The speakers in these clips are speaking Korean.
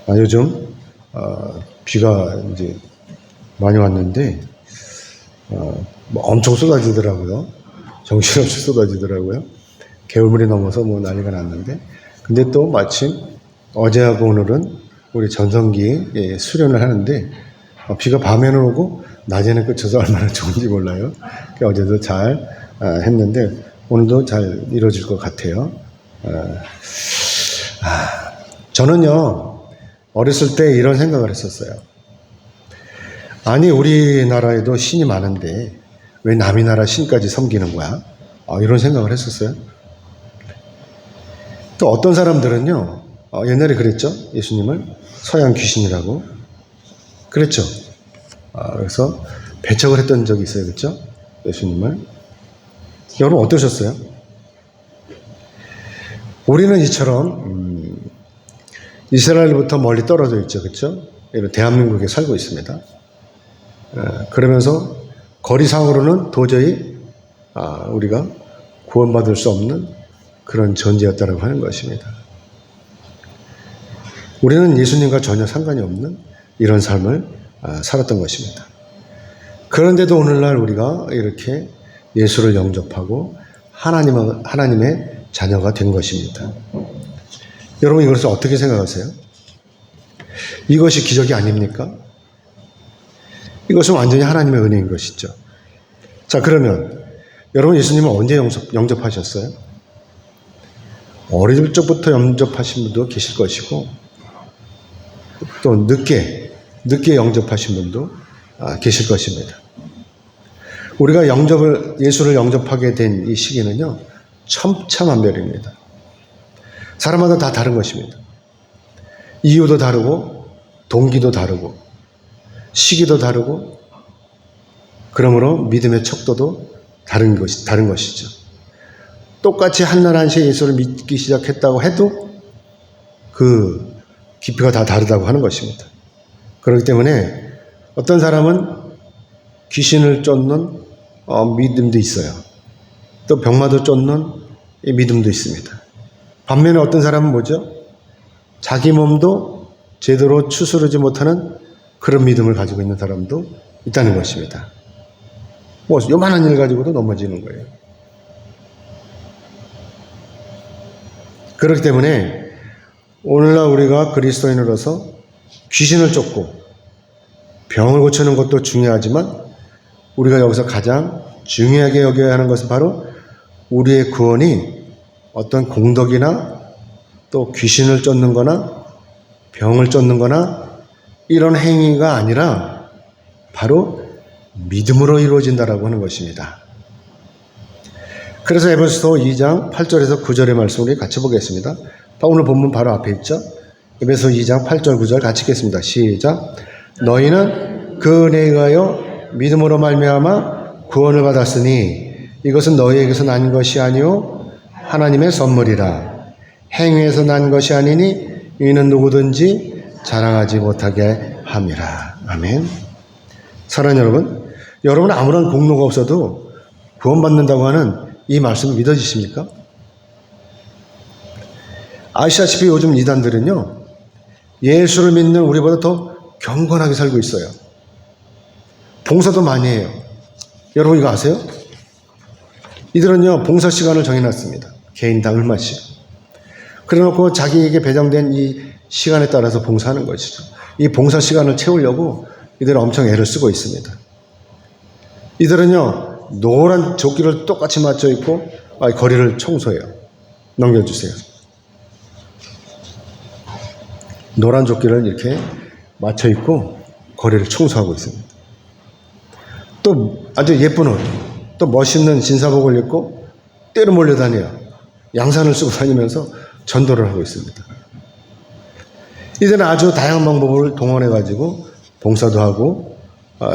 요즘 비가 이제 많이 왔는데 뭐 엄청 쏟아지더라고요. 정신없이 쏟아지더라고요. 개울물이 넘어서 뭐 난리가 났는데, 근데 또 마침 어제하고 오늘은 우리 전성기 수련을 하는데 비가 밤에는 오고 낮에는 그쳐서 얼마나 좋은지 몰라요. 어제도 잘 했는데 오늘도 잘 이루어질 것 같아요. 저는요, 어렸을 때 이런 생각을 했었어요. 아니, 우리나라에도 신이 많은데 왜 남의 나라 신까지 섬기는 거야? 이런 생각을 했었어요. 또 어떤 사람들은요, 옛날에 그랬죠. 예수님을 서양 귀신이라고 그랬죠. 그래서 배척을 했던 적이 있어요. 그렇죠? 예수님을. 여러분 어떠셨어요? 우리는 이처럼 이스라엘부터 멀리 떨어져 있죠. 그렇죠? 대한민국에 살고 있습니다. 그러면서 거리상으로는 도저히 우리가 구원받을 수 없는 그런 존재였다고 하는 것입니다. 우리는 예수님과 전혀 상관이 없는 이런 삶을 살았던 것입니다. 그런데도 오늘날 우리가 이렇게 예수를 영접하고 하나님의 자녀가 된 것입니다. 여러분 이것을 어떻게 생각하세요? 이것이 기적이 아닙니까? 이것은 완전히 하나님의 은혜인 것이죠. 자, 그러면 여러분 예수님을 언제 영접하셨어요? 어릴 적부터 영접하신 분도 계실 것이고 또 늦게 영접하신 분도 계실 것입니다. 우리가 예수를 영접하게 된 이 시기는요, 천차만별입니다. 사람마다 다 다른 것입니다. 이유도 다르고 동기도 다르고 시기도 다르고 그러므로 믿음의 척도도 다른 것이죠. 똑같이 한날 한시에 예수를 믿기 시작했다고 해도 그 깊이가 다 다르다고 하는 것입니다. 그렇기 때문에 어떤 사람은 귀신을 쫓는 믿음도 있어요. 또 병마도 쫓는 믿음도 있습니다. 반면에 어떤 사람은 뭐죠? 자기 몸도 제대로 추스르지 못하는 그런 믿음을 가지고 있는 사람도 있다는 것입니다. 뭐 요만한 일 가지고도 넘어지는 거예요. 그렇기 때문에 오늘날 우리가 그리스도인으로서 귀신을 쫓고 병을 고치는 것도 중요하지만 우리가 여기서 가장 중요하게 여겨야 하는 것은 바로 우리의 구원이 어떤 공덕이나 또 귀신을 쫓는 거나 병을 쫓는 거나 이런 행위가 아니라 바로 믿음으로 이루어진다라고 하는 것입니다. 그래서 에베소서 2장 8절에서 9절의 말씀을 같이 보겠습니다. 오늘 본문 바로 앞에 있죠. 에베소서 2장 8절 9절 같이 읽겠습니다. 시작. 너희는 그 은혜에 의하여 믿음으로 말미암아 구원을 받았으니 이것은 너희에게서 난 것이 아니요 하나님의 선물이라. 행위에서 난 것이 아니니 이는 누구든지 자랑하지 못하게 함이라. 아멘. 사랑하는 여러분, 여러분 아무런 공로가 없어도 구원받는다고 하는 이 말씀을 믿어지십니까? 아시다시피 요즘 이단들은요, 예수를 믿는 우리보다 더 경건하게 살고 있어요. 봉사도 많이 해요. 여러분 이거 아세요? 이들은요, 봉사 시간을 정해놨습니다. 개인당 얼마씩. 그래놓고 자기에게 배정된 이 시간에 따라서 봉사하는 것이죠. 이 봉사 시간을 채우려고 이들은 엄청 애를 쓰고 있습니다. 이들은요, 노란 조끼를 똑같이 맞춰 입고 거리를 청소해요. 넘겨주세요. 노란 조끼를 이렇게 맞춰 입고 거리를 청소하고 있습니다. 또 아주 예쁜 옷, 또 멋있는 진사복을 입고 때로 몰려다녀요. 양산을 쓰고 다니면서 전도를 하고 있습니다. 이들은 아주 다양한 방법을 동원해가지고 봉사도 하고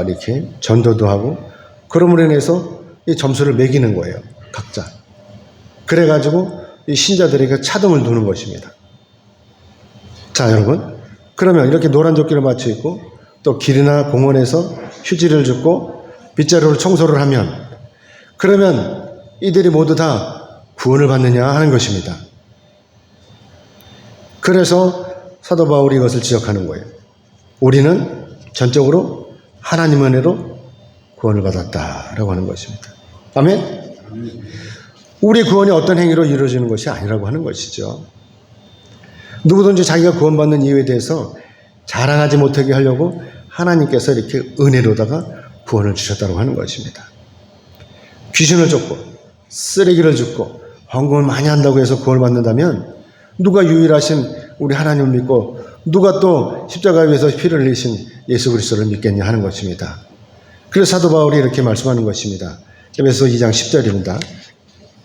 이렇게 전도도 하고 그럼으로 인해서 이 점수를 매기는 거예요. 각자. 그래가지고 이 신자들에게 차등을 두는 것입니다. 자, 여러분. 그러면 이렇게 노란 조끼를 맞춰 입고 또 길이나 공원에서 휴지를 줍고 빗자루로 청소를 하면 그러면 이들이 모두 다 구원을 받느냐 하는 것입니다. 그래서 사도 바울이 이것을 지적하는 거예요. 우리는 전적으로 하나님 은혜로 구원을 받았다라고 하는 것입니다. 아멘? 우리 구원이 어떤 행위로 이루어지는 것이 아니라고 하는 것이죠. 누구든지 자기가 구원받는 이유에 대해서 자랑하지 못하게 하려고 하나님께서 이렇게 은혜로다가 구원을 주셨다고 하는 것입니다. 귀신을 쫓고 쓰레기를 줍고 헌금을 많이 한다고 해서 구원을 받는다면 누가 유일하신 우리 하나님을 믿고 누가 또 십자가에 위해서 피를 흘리신 예수 그리스도를 믿겠냐 하는 것입니다. 그래서 사도 바울이 이렇게 말씀하는 것입니다. 에베소 2장 10절입니다.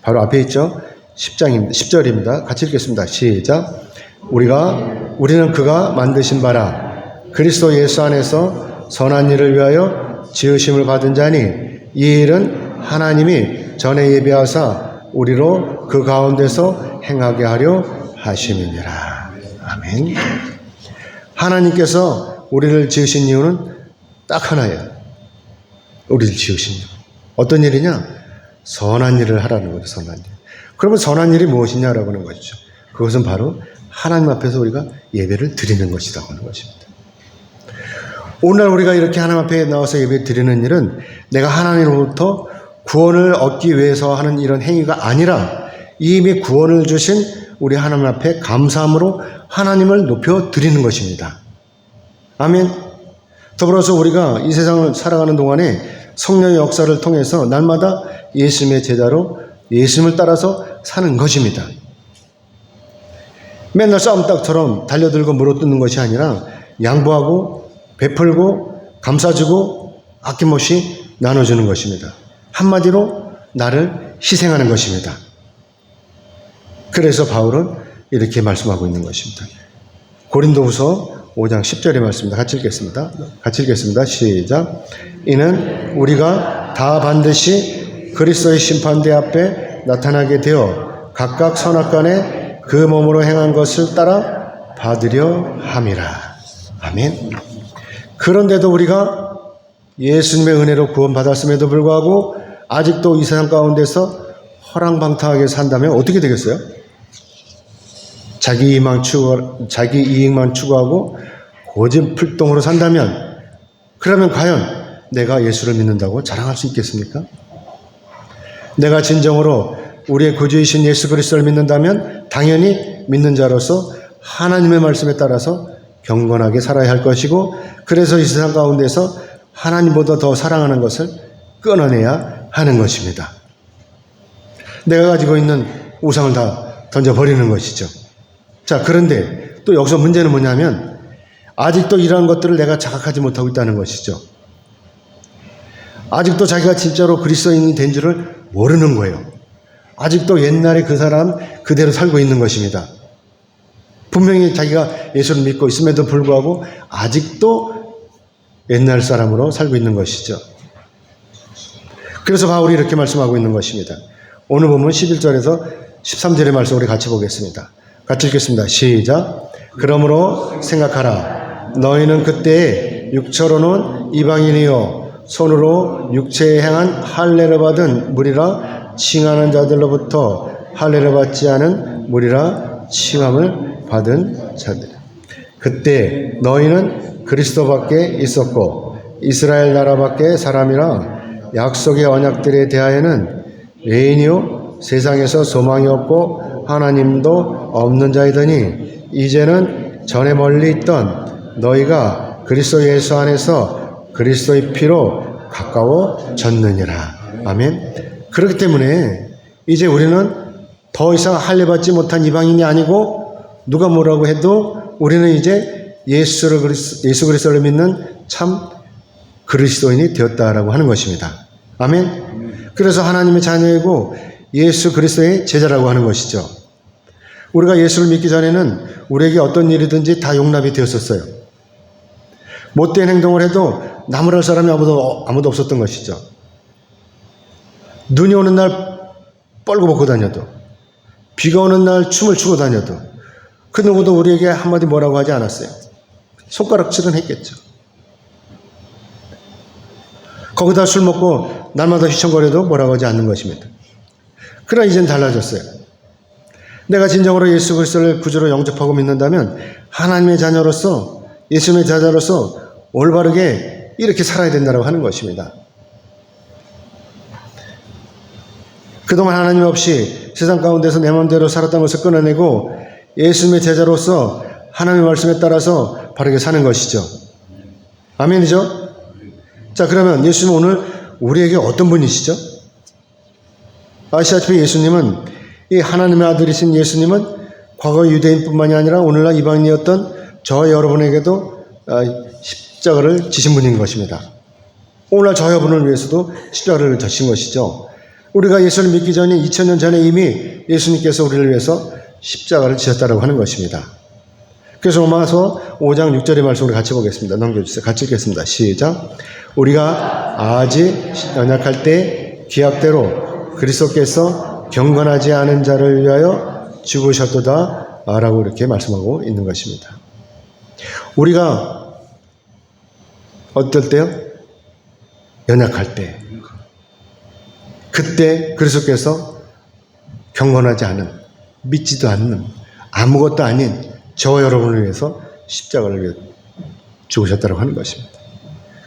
바로 앞에 있죠. 10절입니다. 같이 읽겠습니다. 시작. 우리는 그가 만드신 바라 그리스도 예수 안에서 선한 일을 위하여 지으심을 받은 자니 이 일은 하나님이 전에 예비하사 우리로 그 가운데서 행하게 하려 하심이니라. 아멘. 하나님께서 우리를 지으신 이유는 딱 하나예요. 우리를 지으신 이유. 어떤 일이냐? 선한 일을 하라는 거죠. 선한 일. 그러면 선한 일이 무엇이냐라고 하는 것이죠. 그것은 바로 하나님 앞에서 우리가 예배를 드리는 것이라고 하는 것입니다. 오늘 우리가 이렇게 하나님 앞에 나와서 예배 드리는 일은 내가 하나님으로부터 구원을 얻기 위해서 하는 이런 행위가 아니라 이미 구원을 주신 우리 하나님 앞에 감사함으로 하나님을 높여 드리는 것입니다. 아멘. 더불어서 우리가 이 세상을 살아가는 동안에 성령의 역사를 통해서 날마다 예수님의 제자로 예수님을 따라서 사는 것입니다. 맨날 싸움닭처럼 달려들고 물어뜯는 것이 아니라 양보하고 베풀고 감싸주고 아낌없이 나눠주는 것입니다. 한마디로 나를 희생하는 것입니다. 그래서 바울은 이렇게 말씀하고 있는 것입니다. 고린도후서 5장 10절의 말씀입니다. 같이 읽겠습니다. 시작. 이는 우리가 다 반드시 그리스도의 심판대 앞에 나타나게 되어 각각 선악간에 그 몸으로 행한 것을 따라 받으려 함이라. 아멘. 그런데도 우리가 예수님의 은혜로 구원받았음에도 불구하고 아직도 이 세상 가운데서 허랑방탕하게 산다면 어떻게 되겠어요? 자기 이익만 추구하고 고집불통으로 산다면 그러면 과연 내가 예수를 믿는다고 자랑할 수 있겠습니까? 내가 진정으로 우리의 구주이신 예수 그리스도를 믿는다면 당연히 믿는 자로서 하나님의 말씀에 따라서 경건하게 살아야 할 것이고 그래서 이 세상 가운데서 하나님보다 더 사랑하는 것을 끊어내야 하는 것입니다. 내가 가지고 있는 우상을 다 던져버리는 것이죠. 자, 그런데 또 여기서 문제는 뭐냐면 아직도 이러한 것들을 내가 자각하지 못하고 있다는 것이죠. 아직도 자기가 진짜로 그리스도인이 된 줄을 모르는 거예요. 아직도 옛날에 그 사람 그대로 살고 있는 것입니다. 분명히 자기가 예수를 믿고 있음에도 불구하고 아직도 옛날 사람으로 살고 있는 것이죠. 그래서 바울이 이렇게 말씀하고 있는 것입니다. 오늘 보면 11절에서 13절의 말씀 우리 같이 보겠습니다. 같이 읽겠습니다. 시작. 그러므로 생각하라. 너희는 그때에 육체로는 이방인이요 손으로 육체에 행한 할례를 받은 무리라 칭하는 자들로부터 할례를 받지 않은 무리라 칭함을 받은 자들. 그때 너희는 그리스도밖에 있었고 이스라엘 나라밖에 사람이라 약속의 언약들에 대하여는 외인이요 세상에서 소망이 없고 하나님도 없는 자이더니 이제는 전에 멀리 있던 너희가 그리스도 예수 안에서 그리스도의 피로 가까워졌느니라. 아멘. 그렇기 때문에 이제 우리는 더 이상 할례 받지 못한 이방인이 아니고 누가 뭐라고 해도 우리는 이제 예수 그리스도를 믿는 참 그리스도인이 되었다라고 하는 것입니다. 아멘. 그래서 하나님의 자녀이고 예수 그리스도의 제자라고 하는 것이죠. 우리가 예수를 믿기 전에는 우리에게 어떤 일이든지 다 용납이 되었었어요. 못된 행동을 해도 나무랄 사람이 아무도 없었던 것이죠. 눈이 오는 날 뻘고 벗고 다녀도 비가 오는 날 춤을 추고 다녀도 그 누구도 우리에게 한마디 뭐라고 하지 않았어요. 손가락질은 했겠죠. 거기다 술 먹고 날마다 휘청거려도 뭐라고 하지 않는 것입니다. 그러나 이젠 달라졌어요. 내가 진정으로 예수 그리스도를 구주로 영접하고 믿는다면 하나님의 자녀로서, 예수님의 자녀로서 올바르게 이렇게 살아야 된다고 하는 것입니다. 그동안 하나님 없이 세상 가운데서 내 마음대로 살았던 것을 끊어내고 예수님의 제자로서 하나님의 말씀에 따라서 바르게 사는 것이죠. 아멘이죠? 자, 그러면 예수님은 오늘 우리에게 어떤 분이시죠? 아시다시피 예수님은, 이 하나님의 아들이신 예수님은 과거 유대인뿐만이 아니라 오늘날 이방인이었던 저와 여러분에게도 십자가를 지신 분인 것입니다. 오늘날 저와 여러분을 위해서도 십자가를 지신 것이죠. 우리가 예수를 믿기 전에 2000년 전에 이미 예수님께서 우리를 위해서 십자가를 지셨다고 하는 것입니다. 그래서 로마서 5장 6절의 말씀을 같이 보겠습니다. 넘겨주세요. 같이 읽겠습니다. 시작. 우리가 아직 연약할 때 기약대로 그리스도께서 경건하지 않은 자를 위하여 죽으셨도다 라고 이렇게 말씀하고 있는 것입니다. 우리가 어떨 때요? 연약할 때. 그때 그리스도께서 경건하지 않은, 믿지도 않는, 아무것도 아닌 저와 여러분을 위해서 십자가를 위해 죽으셨다고 하는 것입니다.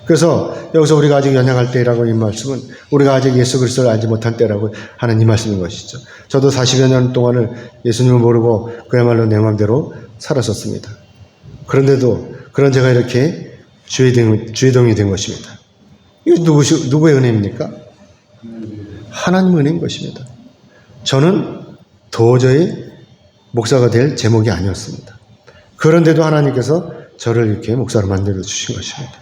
그래서 여기서 우리가 아직 연약할 때라고 이 말씀은 우리가 아직 예수 그리스도를 알지 못할 때라고 하는 이 말씀인 것이죠. 저도 40여 년 동안을 예수님을 모르고 그야말로 내 마음대로 살았었습니다. 그런데도 그런 제가 이렇게 주의동이 된 것입니다. 이거 누구의 은혜입니까? 하나님의 은혜인 것입니다. 저는 도저히 목사가 될 제목이 아니었습니다. 그런데도 하나님께서 저를 이렇게 목사로 만들어 주신 것입니다.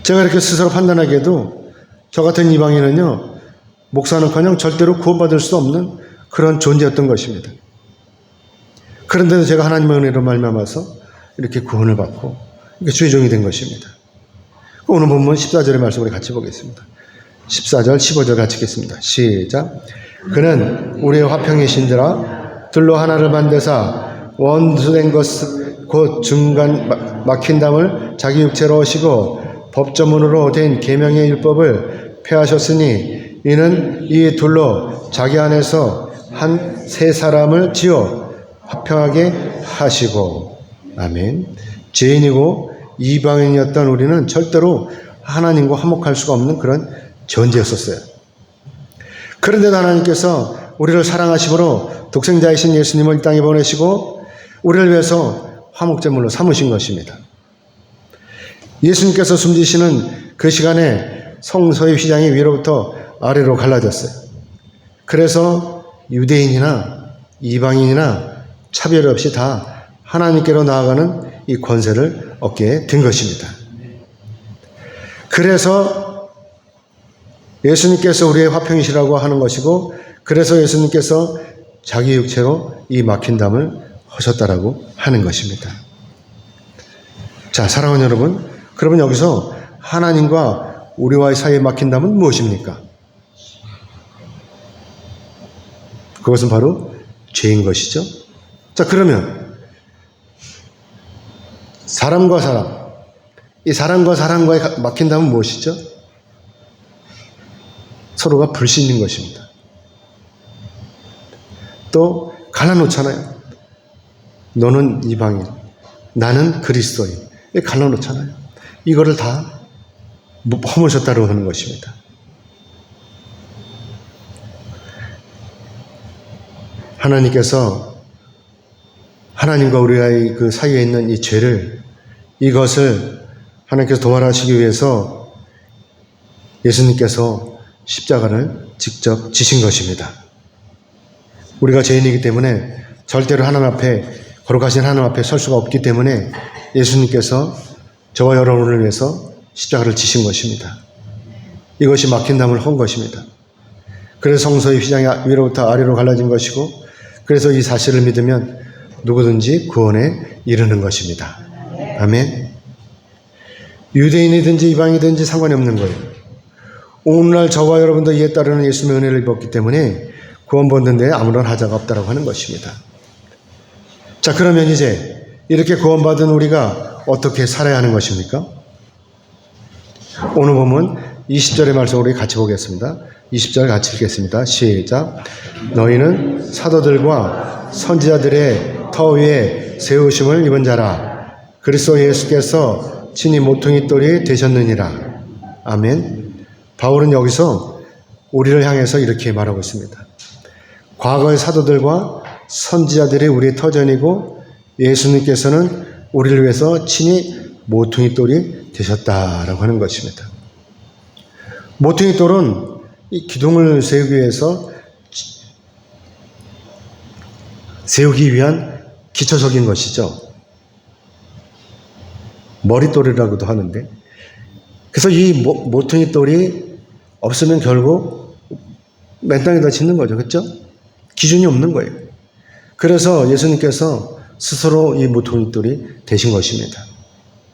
제가 이렇게 스스로 판단하기에도 저 같은 이방인은요, 목사는커녕 절대로 구원받을 수 없는 그런 존재였던 것입니다. 그런데도 제가 하나님의 은혜로 말미암아서 이렇게 구원을 받고 이렇게 주의 종이 된 것입니다. 오늘 본문 14절의 말씀을 같이 보겠습니다. 14절, 15절 같이 읽겠습니다. 시작. 그는 우리의 화평이신지라 들로 하나를 만드사 원수된 것 곧 중간 막힌 담을 자기 육체로 오시고 법조문으로 된 계명의 율법을 폐하셨으니 이는 이 둘로 자기 안에서 한 세 사람을 지어 화평하게 하시고. 아멘. 죄인이고 이방인이었던 우리는 절대로 하나님과 화목할 수가 없는 그런 존재였었어요. 그런데도 하나님께서 우리를 사랑하심으로 독생자이신 예수님을 이 땅에 보내시고 우리를 위해서 화목제물로 삼으신 것입니다. 예수님께서 숨지시는 그 시간에 성소의 휘장이 위로부터 아래로 갈라졌어요. 그래서 유대인이나 이방인이나 차별 없이 다 하나님께로 나아가는 이 권세를 얻게 된 것입니다. 그래서 예수님께서 우리의 화평이시라고 하는 것이고, 그래서 예수님께서 자기 육체로 이 막힌 담을 하셨다라고 하는 것입니다. 자, 사랑하는 여러분, 그러면 여기서 하나님과 우리와의 사이에 막힌 담은 무엇입니까? 그것은 바로 죄인 것이죠. 자, 그러면 사람과 사람, 이 사람과 사람과의 막힌 담은 무엇이죠? 서로가 불신인 것입니다. 또 갈라놓잖아요. 너는 이방인, 나는 그리스도인. 갈라놓잖아요. 이거를 다 허무셨다고 하는 것입니다. 하나님께서 하나님과 우리의 그 사이에 있는 이 죄를, 이것을 하나님께서 도말하시기 위해서 예수님께서 십자가를 직접 지신 것입니다. 우리가 죄인이기 때문에 절대로 하나님 앞에, 거룩하신 하나님 앞에 설 수가 없기 때문에 예수님께서 저와 여러분을 위해서 십자가를 지신 것입니다. 이것이 막힌 담을 헌 것입니다. 그래서 성소의 휘장이 위로부터 아래로 갈라진 것이고, 그래서 이 사실을 믿으면 누구든지 구원에 이르는 것입니다. 아멘. 유대인이든지 이방이든지 상관이 없는 거예요. 오늘날 저와 여러분도 이에 따르는 예수님의 은혜를 입었기 때문에 구원 받는 데에 아무런 하자가 없다고 하는 것입니다. 자, 그러면 이제 이렇게 구원받은 우리가 어떻게 살아야 하는 것입니까? 오늘 보면 20절의 말씀 우리 같이 보겠습니다. 20절 같이 읽겠습니다. 시작. 너희는 사도들과 선지자들의 터 위에 세우심을 입은 자라. 그리스도 예수께서 친히 모퉁이 돌이 되셨느니라. 아멘. 바울은 여기서 우리를 향해서 이렇게 말하고 있습니다. 과거의 사도들과 선지자들이 우리의 터전이고 예수님께서는 우리를 위해서 친히 모퉁이 돌이 되셨다라고 하는 것입니다. 모퉁이 돌은 이 기둥을 세우기 위한 기초적인 것이죠. 머릿돌이라고도 하는데, 그래서 이 모퉁이 돌이 없으면 결국 맨 땅에다 짓는 거죠. 그렇죠? 기준이 없는 거예요. 그래서 예수님께서 스스로 이 모퉁이 돌이 되신 것입니다.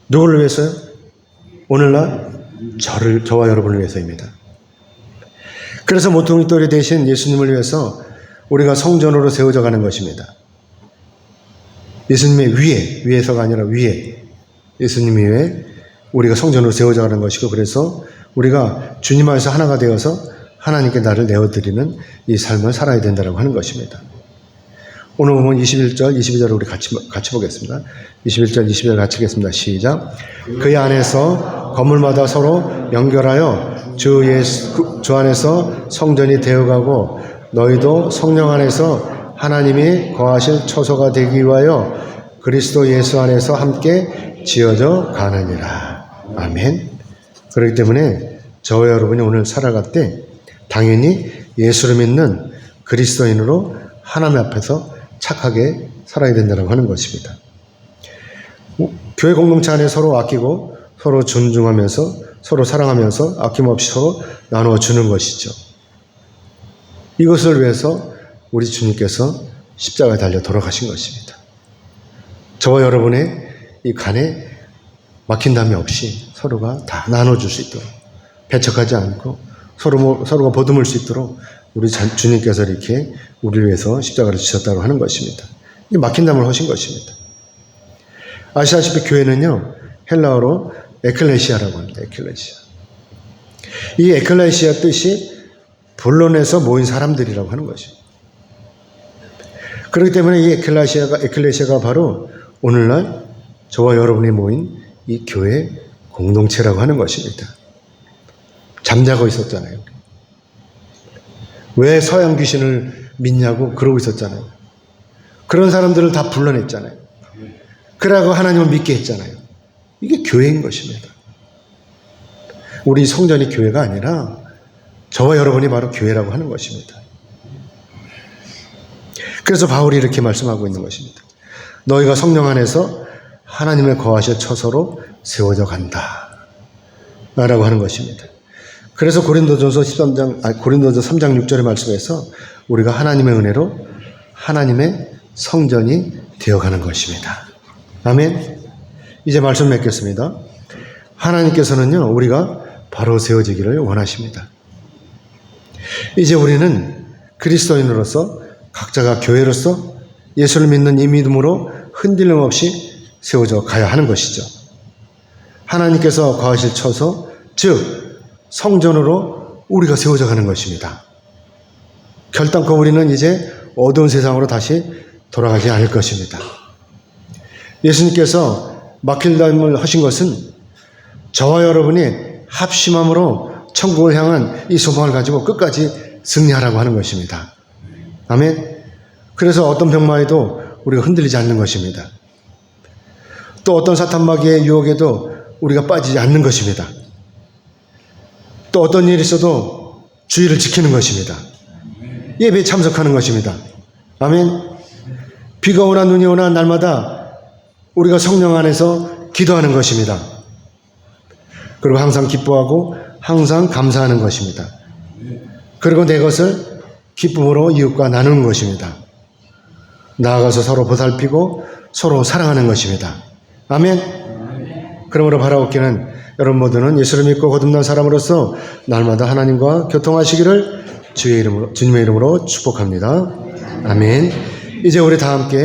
누구를 위해서요? 오늘날 저와 여러분을 위해서입니다. 그래서 모퉁이 돌이 되신 예수님을 위해서 우리가 성전으로 세워져 가는 것입니다. 예수님의 위에서가 아니라 위에, 예수님 위에 우리가 성전으로 세워져 가는 것이고, 그래서 우리가 주님 안에서 하나가 되어서 하나님께 나를 내어드리는 이 삶을 살아야 된다고 하는 것입니다. 오늘 보면 21절, 22절을 우리 같이 보겠습니다. 21절, 22절 같이 읽겠습니다. 시작. 그의 안에서 건물마다 서로 연결하여 주 안에서 성전이 되어가고 너희도 성령 안에서 하나님이 거하실 처소가 되기 위하여 그리스도 예수 안에서 함께 지어져 가느니라. 아멘. 그렇기 때문에 저와 여러분이 오늘 살아갈 때 당연히 예수를 믿는 그리스도인으로 하나님 앞에서 착하게 살아야 된다고 하는 것입니다. 교회 공동체 안에 서로 아끼고 서로 존중하면서 서로 사랑하면서 아낌없이 서로 나누어 주는 것이죠. 이것을 위해서 우리 주님께서 십자가에 달려 돌아가신 것입니다. 저와 여러분의 이 간에 막힌담이 없이 서로가 다 나눠줄 수 있도록, 배척하지 않고 서로가 보듬을 수 있도록 우리 주님께서 이렇게 우리를 위해서 십자가를 지셨다고 하는 것입니다. 이 막힌담을 하신 것입니다. 아시다시피 교회는요, 헬라어로 에클레시아라고 합니다. 에클레시아. 이 에클레시아 뜻이 본론에서 모인 사람들이라고 하는 것입니다. 그렇기 때문에 이 에클레시아가 바로 오늘날 저와 여러분이 모인 이 교회 공동체라고 하는 것입니다. 잠자고 있었잖아요. 왜 서양 귀신을 믿냐고 그러고 있었잖아요. 그런 사람들을 다 불러냈잖아요. 그러고 하나님을 믿게 했잖아요. 이게 교회인 것입니다. 우리 성전이 교회가 아니라 저와 여러분이 바로 교회라고 하는 것입니다. 그래서 바울이 이렇게 말씀하고 있는 것입니다. 너희가 성령 안에서 하나님의 거하실 처소로 세워져 간다 라고 하는 것입니다. 그래서 고린도전서 3장 6절의 말씀에서 우리가 하나님의 은혜로 하나님의 성전이 되어가는 것입니다. 아멘. 이제 말씀 맺겠습니다. 하나님께서는요, 우리가 바로 세워지기를 원하십니다. 이제 우리는 그리스도인으로서 각자가 교회로서 예수를 믿는 이 믿음으로 흔들림 없이 세워져 가야 하는 것이죠. 하나님께서 거하실 처소, 즉 성전으로 우리가 세워져 가는 것입니다. 결단코 우리는 이제 어두운 세상으로 다시 돌아가지 않을 것입니다. 예수님께서 막힐담을 하신 것은 저와 여러분이 합심함으로 천국을 향한 이 소망을 가지고 끝까지 승리하라고 하는 것입니다. 아멘. 그래서 어떤 병마에도 우리가 흔들리지 않는 것입니다. 또 어떤 사탄마귀의 유혹에도 우리가 빠지지 않는 것입니다. 또 어떤 일이 있어도 주의를 지키는 것입니다. 예배에 참석하는 것입니다. 아멘. 비가 오나 눈이 오나 날마다 우리가 성령 안에서 기도하는 것입니다. 그리고 항상 기뻐하고 항상 감사하는 것입니다. 그리고 내 것을 기쁨으로 이웃과 나누는 것입니다. 나아가서 서로 보살피고 서로 사랑하는 것입니다. 아멘. 그러므로 바라옵기는 여러분 모두는 예수를 믿고 거듭난 사람으로서 날마다 하나님과 교통하시기를 주님의 이름으로 축복합니다. 아멘. 이제 우리 다 함께